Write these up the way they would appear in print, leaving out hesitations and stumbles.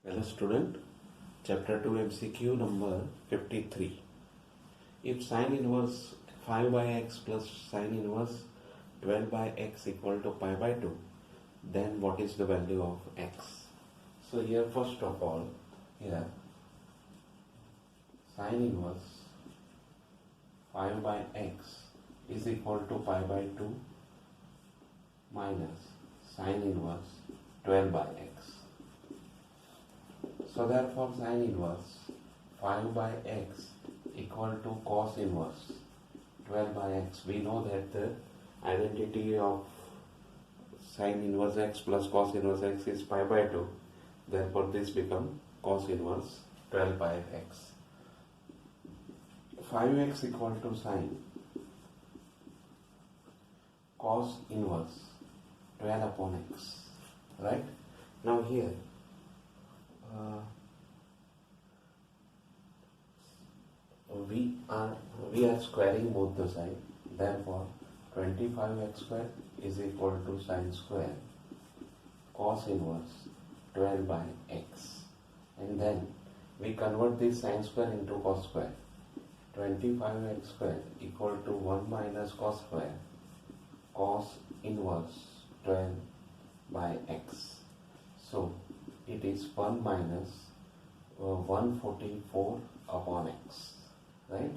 Hello student, chapter 2 MCQ number 53. If sine inverse 5 by x plus sine inverse 12 by x equal to pi by 2, then what is the value of x? So here first of all, here sine inverse 5 by x is equal to pi by 2 minus sine inverse 12 by x. So therefore sine inverse 5 by x equal to cos inverse 12 by x. We know that the identity of sine inverse x plus cos inverse x is pi by 2. Therefore this becomes cos inverse 12 by x. 5x equal to sine cos inverse 12 upon x. Right? Now here we are squaring both the sides. Therefore 25x square is equal to sine square cos inverse 12 by x, and then we convert this sine square into cos square. 25x square equal to 1 minus cos square cos inverse 12 by x. So it is 1 minus 144 upon x, right?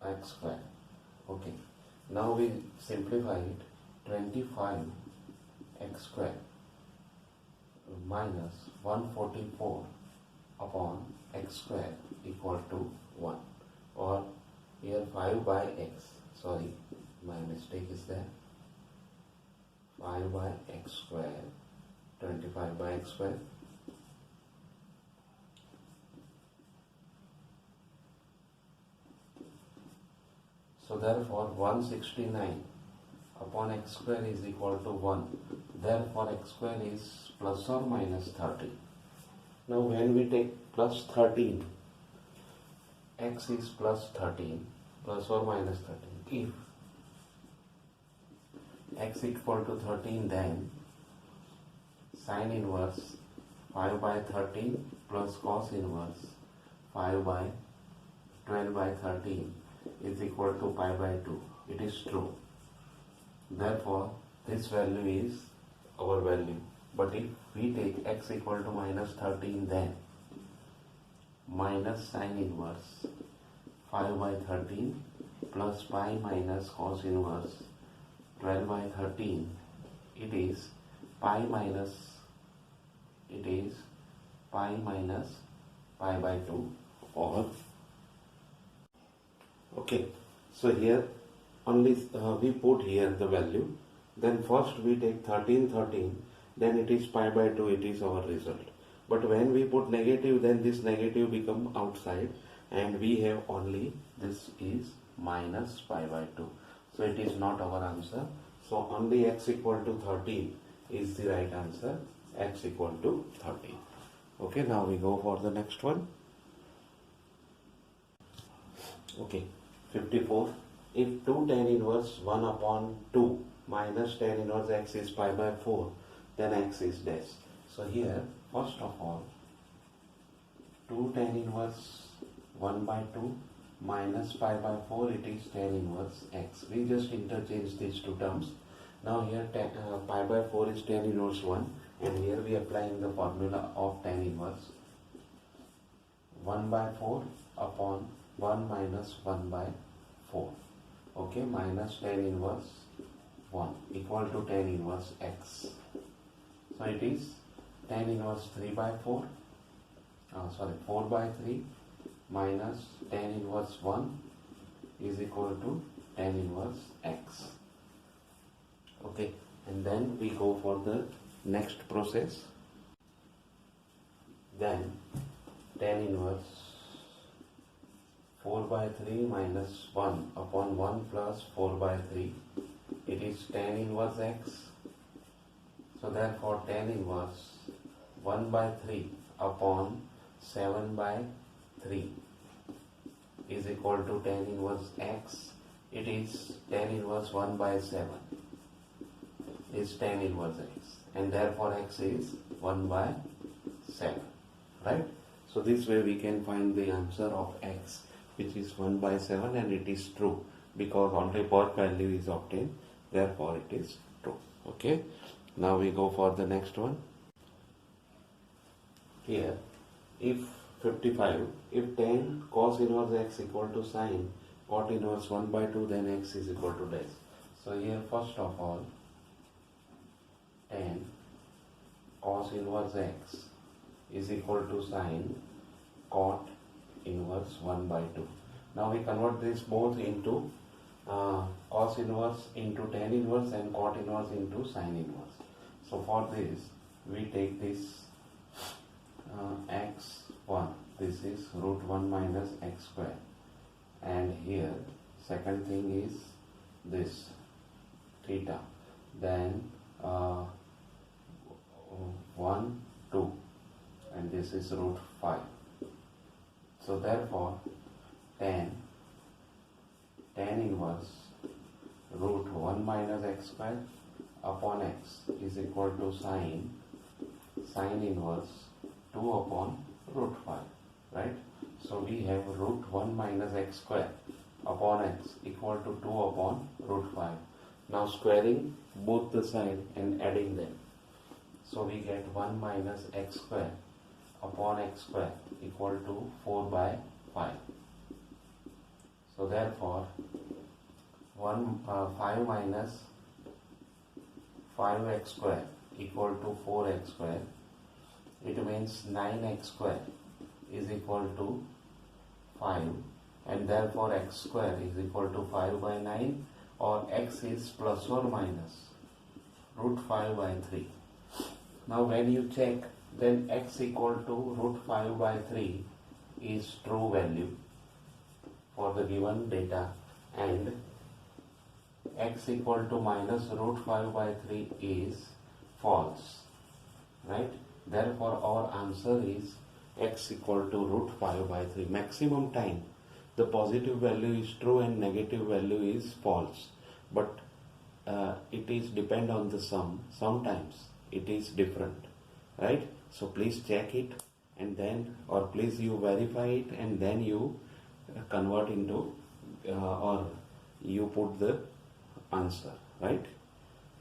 X square. Okay. Now we simplify it. 25 x square minus 144 upon x square equal to 1, or here 5 by x. Sorry, my mistake is there. 5 by x square, 25 by x square. So therefore 169 upon x square is equal to 1. Therefore x square is plus or minus 13. Now when we take plus 13, x is plus 13, plus or minus 13. If x equal to 13, then sine inverse 5 by 13 plus cos inverse 5 by 12 by 13 is equal to pi by 2. It is true. Therefore this value is our value. But if we take x equal to minus 13, then minus sine inverse 5 by 13 plus pi minus cos inverse 12 by 13, it is pi minus pi by 2, or okay. So here only we put here the value. Then first we take 13, then it is pi by 2, it is our result. But when we put negative, then this negative become outside, and we have only this is minus pi by 2. So it is not our answer. So only x equal to 13 is the right answer. X equal to 13. Okay, now we go for the next one. Okay, 54. If 2 tan inverse 1 upon 2 minus tan inverse x is pi by 4, then x is dash. So here, first of all, 2 tan inverse 1 by 2 minus pi by 4, it is tan inverse x. We just interchange these two terms. Now here pi by 4 is tan inverse 1, and here we are applying the formula of tan inverse 1 by 4 upon 1 minus 1 by 4. Okay, minus tan inverse 1 equal to tan inverse x. So it is tan inverse 3 by 4, 4 by 3 minus tan inverse 1 is equal to tan inverse x. Okay, and then we go for the next process. Then tan inverse 4 by 3 minus 1 upon 1 plus 4 by 3, it is tan inverse x. So therefore tan inverse 1 by 3 upon 7 by 3 is equal to tan inverse x. It is tan inverse 1 by 7 is tan inverse x, and therefore x is 1 by 7, right? So this way we can find the answer of x, which is 1 by 7, and it is true because only part value is obtained, therefore it is true. Okay, now we go for the next one. Here, if 55, if tan cos inverse x equal to sin cot inverse 1 by 2, then x is equal to dash. So here first of all, tan cos inverse x is equal to sin cot inverse 1 by 2. Now we convert this both into cos inverse into tan inverse and cot inverse into sin inverse. So for this we take this x1, this is root 1 minus x square, and here second thing is this theta, then 1 2, and this is root 5. So therefore tan inverse root 1 minus x square upon x is equal to sin inverse 2 upon root 5, right? So we have root 1 minus x square upon x equal to 2 upon root 5. Now squaring both the side and adding them. So we get 1 minus x square upon x square equal to 4 by 5. So therefore 5 minus 5x square equal to 4x square. It means 9x square is equal to 5, and therefore x square is equal to 5 by 9, or x is plus or minus root 5 by 3. Now when you check, then x equal to root 5 by 3 is true value for the given data, and x equal to minus root 5 by 3 is false, right? Therefore our answer is x equal to root 5 by 3. Maximum time the positive value is true and negative value is false, but it is depend on the sum. Sometimes it is different, right? So please check it, and then, or please you verify it, and then you convert into or you put the answer, right?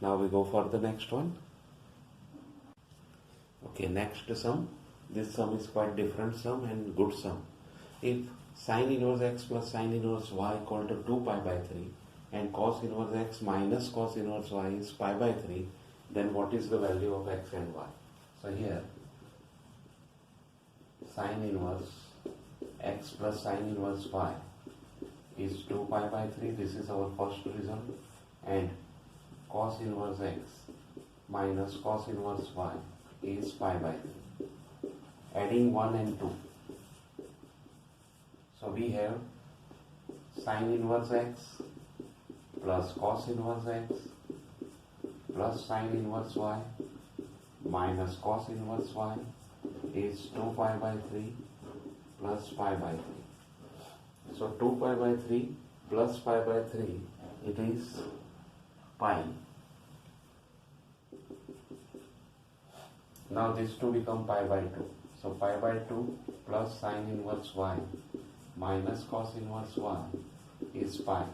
Now we go for the next one. Okay, next sum. This sum is quite different sum and good sum. If sin inverse x plus sin inverse y equal to 2 pi by 3 and cos inverse x minus cos inverse y is pi by 3, then what is the value of x and y? So here sin inverse x plus sin inverse y is 2 pi by 3, this is our first result, and cos inverse x minus cos inverse y is pi by 3. Adding 1 and 2. So we have sin inverse x plus cos inverse x plus sin inverse y minus cos inverse y is 2 pi by 3 plus pi by 3. So 2 pi by 3 plus pi by 3, it is pi. Now these two become pi by 2. So pi by 2 plus sin inverse y minus cos inverse y is pi.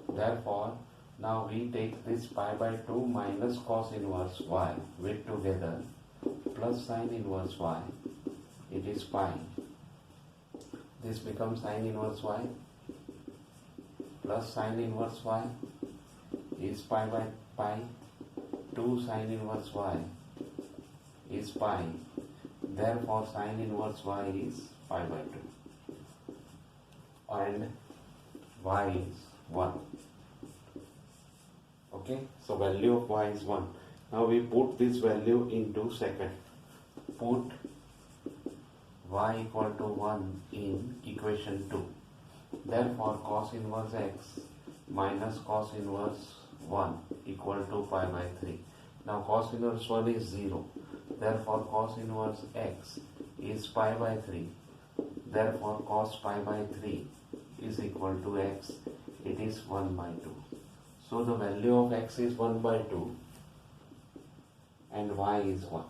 Therefore, now we take this pi by 2 minus cos inverse y with together plus sin inverse y, it is pi. This becomes sin inverse y plus sin inverse y is pi by pi. 2 sin inverse y is pi. Therefore sin inverse y is pi by 2 and y is 1. Okay, so value of y is 1. Now we put this value into second. Put y equal to 1 in equation 2. Therefore cos inverse x minus cos inverse 1 equal to pi by 3. Now cos inverse 1 is 0. Therefore cos inverse x is pi by 3. Therefore cos pi by 3 is equal to x. It is 1 by 2. So the value of x is 1 by 2 and y is 1.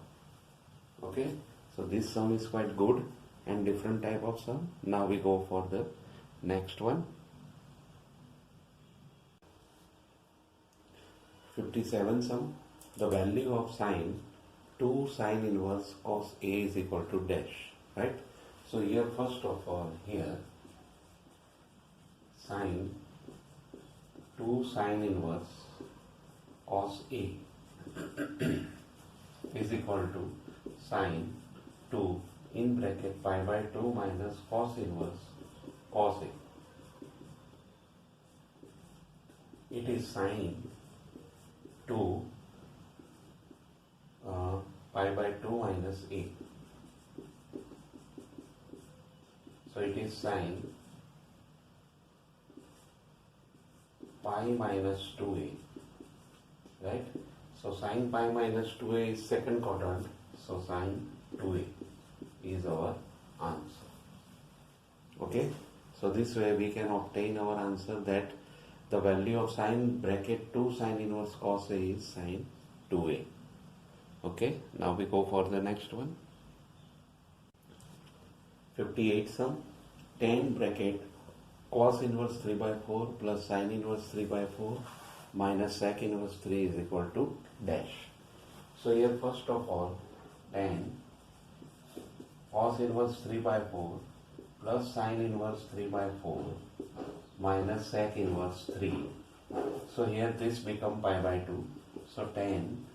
Okay. So this sum is quite good and different type of sum. Now we go for the next one. 57 sum. The value of sine 2 sine inverse cos A is equal to dash, right? So here first of all, here sine 2 sine inverse cos A is equal to sine 2 in bracket pi by 2 minus cos inverse cos A. It is sine 2 pi by 2 minus A. So it is sine pi minus 2A, right? So sine pi minus 2A is second quadrant, so sine 2A is our answer. Okay, so this way we can obtain our answer that the value of sine bracket 2 sine inverse cos A is sine 2A. Okay, now we go for the next one. 58 sum. Tan bracket cos inverse 3 by 4 plus sine inverse 3 by 4 minus sec inverse 3 is equal to dash. So here first of all, tan cos inverse 3 by 4 plus sine inverse 3 by 4 minus sec inverse 3. So here this become pi by 2. So tan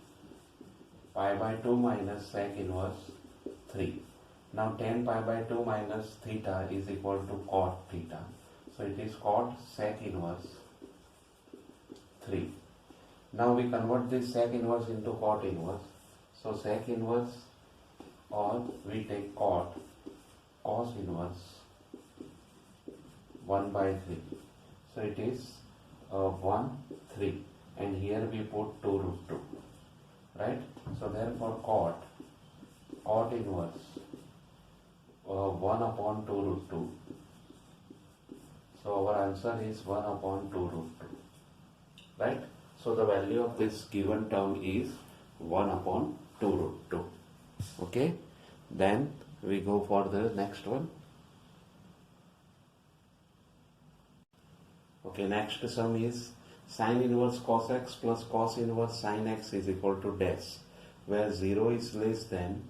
pi by 2 minus sec inverse 3. Now tan pi by 2 minus theta is equal to cot theta. So it is cot sec inverse 3. Now we convert this sec inverse into cot inverse. So sec inverse, or we take cot cos inverse 1 by 3. So it is 1, 3, and here we put 2 root 2, right? So therefore cot inverse 1 upon 2 root 2. So our answer is 1 upon 2 root 2, right? So the value of this given term is 1 upon 2 root 2. Okay, then we go for the next one. Okay, next sum is sine inverse cos x plus cos inverse sin x is equal to dash, where 0 is less than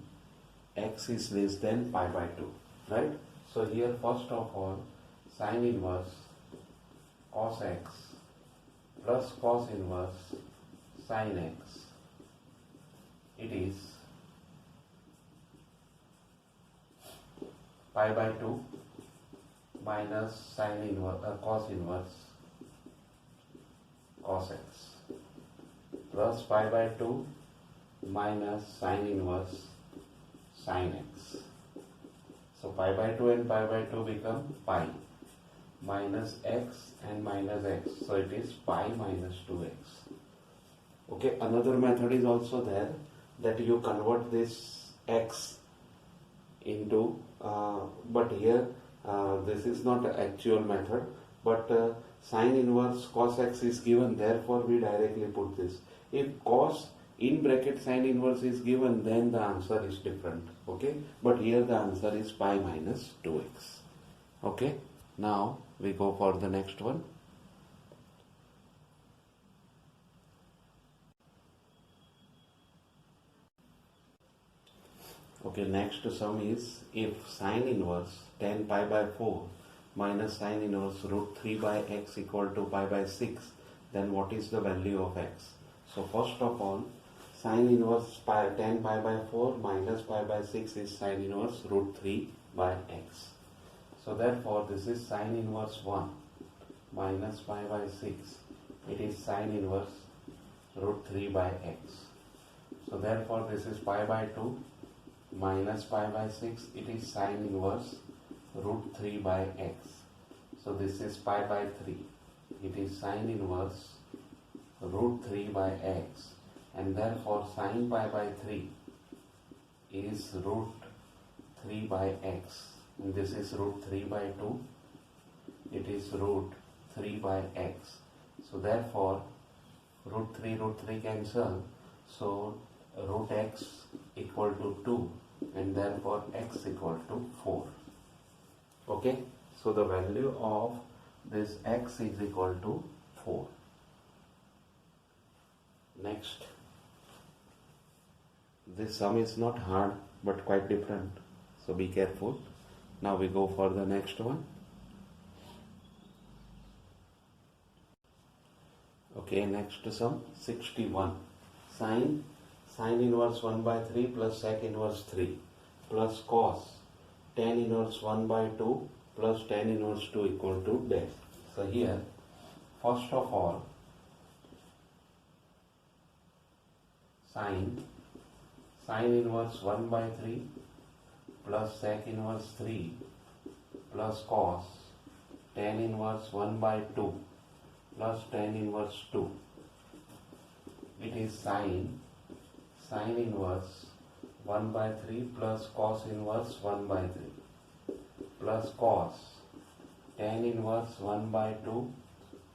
x is less than pi by 2, right? So here first of all, sine inverse cos x plus cos inverse sin x, it is pi by 2 minus sin inverse cos inverse cos x plus pi by 2 minus sin inverse sin x. So pi by 2 and pi by 2 become pi minus x and minus x. So it is pi minus 2x. Okay, another method is also there, that you convert this x into, but here this is not an actual method, but sine inverse cos x is given, therefore we directly put this. If cos in bracket sine inverse is given, then the answer is different. Okay, but here the answer is pi minus 2x. Okay, now we go for the next one. Okay, next sum is if sine inverse tan pi by 4 minus sine inverse root 3 by x equal to pi by 6, then what is the value of x? So first of all, sine inverse tan pi by 4 minus pi by 6 is sine inverse root 3 by x. So therefore this is sine inverse 1 minus pi by 6. It is sine inverse root 3 by x. So therefore this is pi by 2 minus pi by 6. It is sine inverse root 3 by x. So this is pi by 3. It is sine inverse root 3 by x. And therefore sine pi by 3 is root 3 by x. And this is root 3 by 2. It is root 3 by x. So therefore root 3 cancel. So root x equal to 2, and and therefore x equal to 4. Okay, so the value of this x is equal to 4. Next, this sum is not hard but quite different, so be careful. Now we go for the next one. Okay, next sum 61. Sin inverse 1 by 3 plus sec inverse 3 plus cos tan inverse 1 by 2 plus tan inverse 2 equal to dash. So here, first of all, sin inverse 1 by 3 plus sec inverse 3 plus cos tan inverse 1 by 2 plus tan inverse 2. It is sin inverse 1 by 3 plus cos inverse 1 by 3 plus cos tan inverse 1 by 2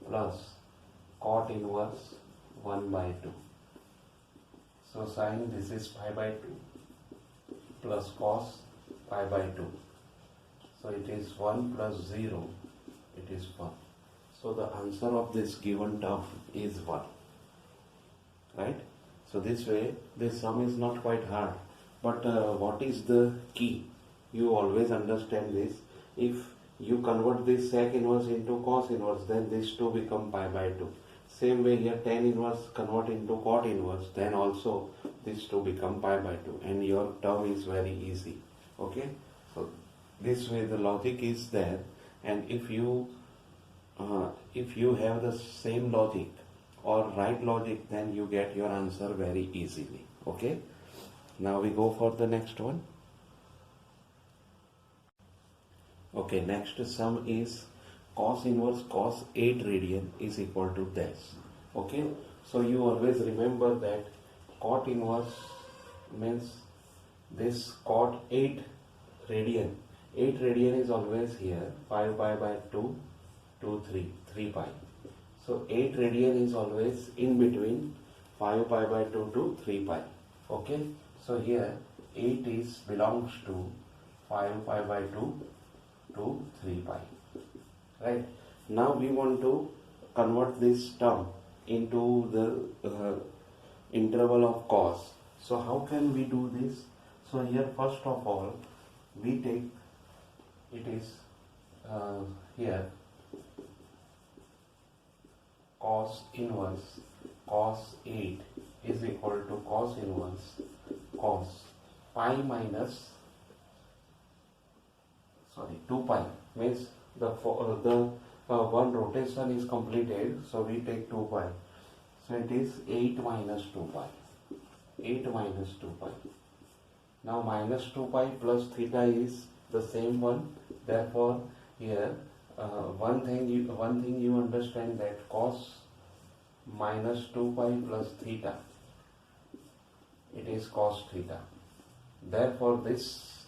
plus cot inverse 1 by 2. So sin, this is pi by 2 plus cos pi by 2. So it is 1 plus 0, it is 1. So the answer of this given term is 1. Right? So this way, this sum is not quite hard. But what is the key? You always understand this. If you convert this sec inverse into cos inverse, then these two become pi by 2. Same way here, tan inverse convert into cot inverse, then also these two become pi by 2. And your term is very easy. Okay? So this way the logic is there. And if you have the same logic or right logic, then you get your answer very easily. Okay? Now we go for the next one. Okay, next sum is cos inverse cos 8 radian is equal to this. Okay, so you always remember that cot inverse means this cot 8 radian. 8 radian is always here, 5 pi by 2, 2, 3 pi. So 8 radian is always in between 5 pi by 2 to 3 pi. Okay, so here 8 belongs to 5 pi by 2 to 3 pi. Right, now we want to convert this term into the interval of cos. So how can we do this? So here first of all we take, it is here cos inverse cos 8 is equal to cos inverse cos pi minus 2 pi, means the one rotation is completed, so we take 2 pi. So it is 8 minus 2 pi. 8 minus 2 pi. Now minus 2 pi plus theta is the same one. Therefore here one thing you understand, that cos minus 2 pi plus theta, it is cos theta. Therefore this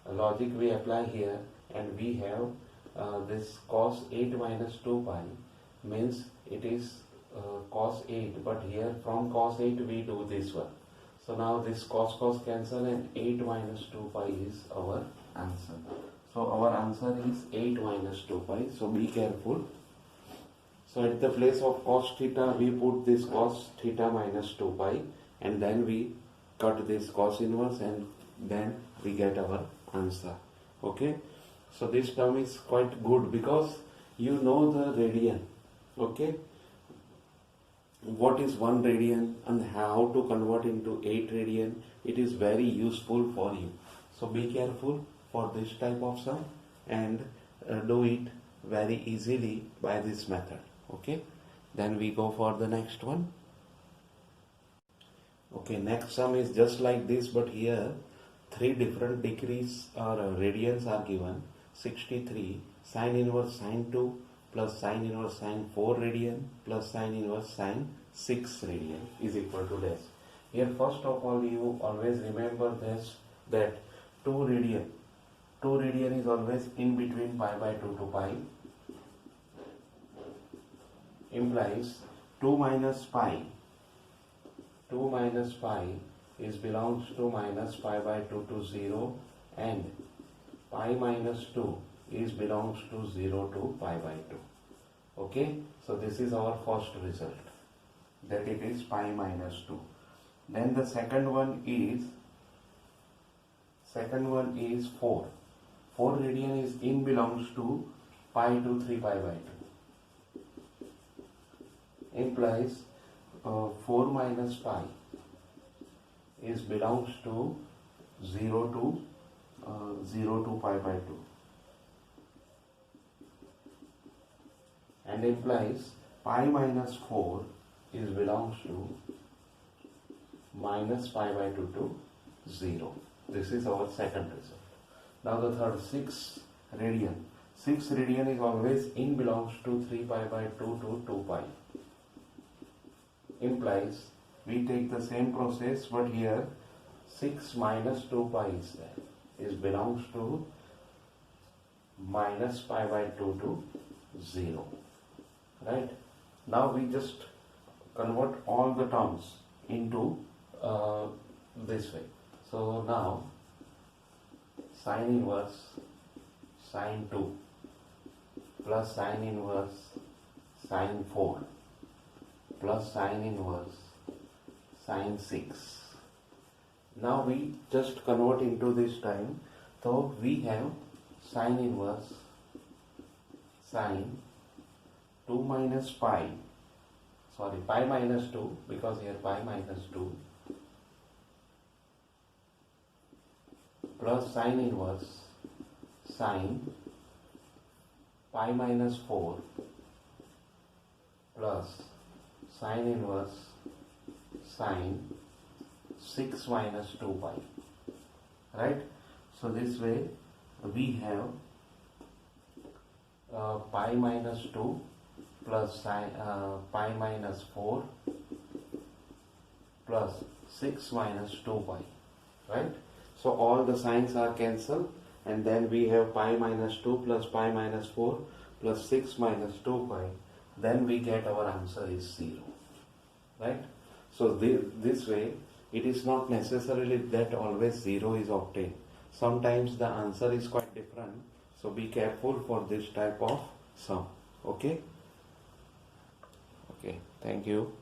logic we apply here, and we have this cos 8 minus 2 pi means it is cos 8, but here from cos 8 we do this one. So now this cos cancel, and 8 minus 2 pi is our answer. So our answer is 8 minus 2 pi. So be careful. So at the place of cos theta we put this cos theta minus 2 pi, and then we cut this cos inverse, and then we get our answer. Okay, so this term is quite good because you know the radian. Okay, what is 1 radian and how to convert into 8 radian. It is very useful for you. So be careful for this type of sum, and do it very easily by this method. Okay, then we go for the next one. Okay, next sum is just like this, but here 3 different degrees or radians are given. 63 sin inverse sin 2 plus sin inverse sin 4 radian plus sin inverse sin 6 radian is equal to this. Here first of all you always remember this, that 2 radian is always in between pi by 2 to pi, implies 2 minus pi is belongs to minus pi by 2 to 0, and pi minus 2 is belongs to 0 to pi by 2. Okay, so this is our first result, that it is pi minus 2. Then the second one is 4. 4 radian is in belongs to pi to 3 pi by 2. Implies 4 minus pi is belongs to 0 to pi by 2. And implies pi minus 4 is belongs to minus pi by 2 to 0. This is our second result. Now the third, 6 radian. 6 radian is always in belongs to 3 pi by 2 to 2 pi. Implies we take the same process, but here 6 minus 2 pi is there. Is belongs to minus pi by 2 to 0. Right? Now we just convert all the terms into this way. So now sine inverse sine 2 plus sine inverse sine 4 plus sine inverse sine 6. Now we just convert into this time. So we have sine inverse sine 2 minus pi, pi minus 2, because here pi minus 2, plus sine inverse sine pi minus 4 plus sine inverse sine 6 minus 2 pi. Right? So this way we have pi minus 2 plus pi minus 4 plus 6 minus 2 pi. Right? So all the signs are cancelled, and then we have pi minus 2 plus pi minus 4 plus 6 minus 2 pi. Then we get our answer is 0. Right? So this way, it is not necessarily that always 0 is obtained. Sometimes the answer is quite different. So be careful for this type of sum. Okay? Okay. Thank you.